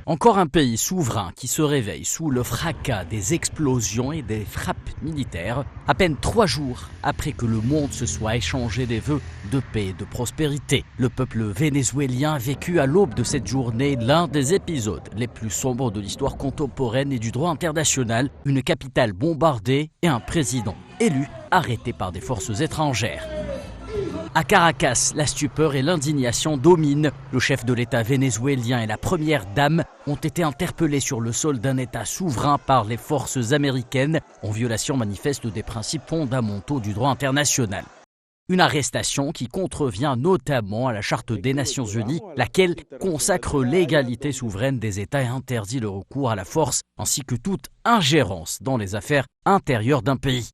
Encore un pays souverain qui se réveille sous le fracas des explosions et des frappes militaires, à peine 3 jours après que le monde se soit échangé des vœux de paix et de prospérité. Le peuple vénézuélien a vécu à l'aube de cette journée l'un des épisodes les plus sombres de l'histoire contemporaine et du droit international, une capitale bombardée et un président élu arrêté par des forces étrangères. À Caracas, la stupeur et l'indignation dominent. Le chef de l'État vénézuélien et la première dame ont été interpellés sur le sol d'un État souverain par les forces américaines en violation manifeste des principes fondamentaux du droit international. Une arrestation qui contrevient notamment à la Charte des Nations Unies, laquelle consacre l'égalité souveraine des États et interdit le recours à la force ainsi que toute ingérence dans les affaires intérieures d'un pays.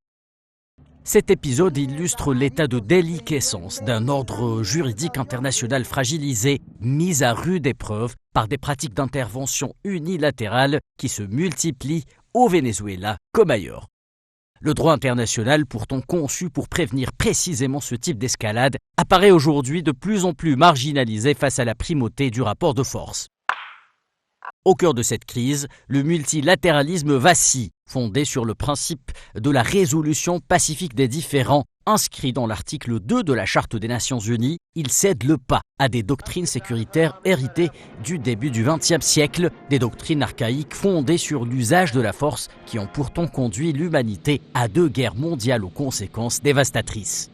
Cet épisode illustre l'état de déliquescence d'un ordre juridique international fragilisé, mis à rude épreuve par des pratiques d'intervention unilatérales qui se multiplient au Venezuela comme ailleurs. Le droit international, pourtant conçu pour prévenir précisément ce type d'escalade, apparaît aujourd'hui de plus en plus marginalisé face à la primauté du rapport de force. Au cœur de cette crise, le multilatéralisme vacille, fondé sur le principe de la résolution pacifique des différends, inscrit dans l'article 2 de la Charte des Nations Unies. Il cède le pas à des doctrines sécuritaires héritées du début du XXe siècle, des doctrines archaïques fondées sur l'usage de la force qui ont pourtant conduit l'humanité à 2 guerres mondiales aux conséquences dévastatrices.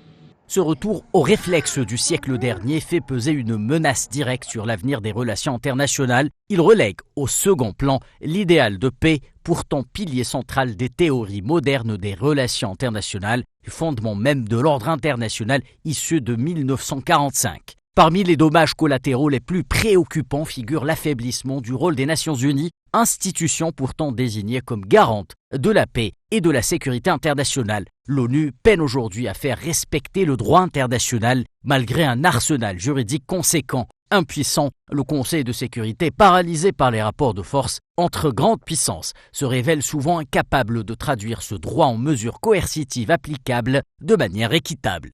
Ce retour au réflexe du siècle dernier fait peser une menace directe sur l'avenir des relations internationales. Il relègue au second plan l'idéal de paix, pourtant pilier central des théories modernes des relations internationales, du fondement même de l'ordre international issu de 1945. Parmi les dommages collatéraux les plus préoccupants figure l'affaiblissement du rôle des Nations Unies, institution pourtant désignée comme garante de la paix et de la sécurité internationale. L'ONU peine aujourd'hui à faire respecter le droit international malgré un arsenal juridique conséquent. Impuissant, le Conseil de sécurité, paralysé par les rapports de force entre grandes puissances, se révèle souvent incapable de traduire ce droit en mesures coercitives applicables de manière équitable.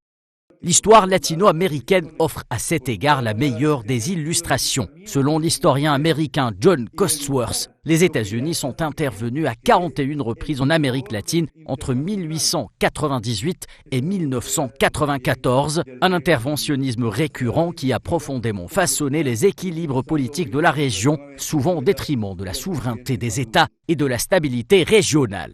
L'histoire latino-américaine offre à cet égard la meilleure des illustrations. Selon l'historien américain John Costworth, les États-Unis sont intervenus à 41 reprises en Amérique latine entre 1898 et 1994, un interventionnisme récurrent qui a profondément façonné les équilibres politiques de la région, souvent au détriment de la souveraineté des États et de la stabilité régionale.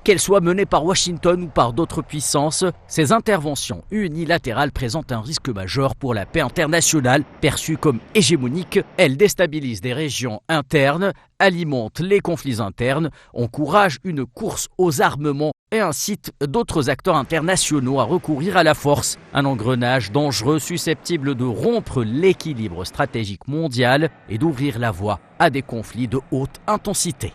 Qu'elles soient menées par Washington ou par d'autres puissances, ces interventions unilatérales présentent un risque majeur pour la paix internationale. Perçues comme hégémoniques, elles déstabilisent des régions internes, alimentent les conflits internes, encouragent une course aux armements et incitent d'autres acteurs internationaux à recourir à la force. Un engrenage dangereux susceptible de rompre l'équilibre stratégique mondial et d'ouvrir la voie à des conflits de haute intensité.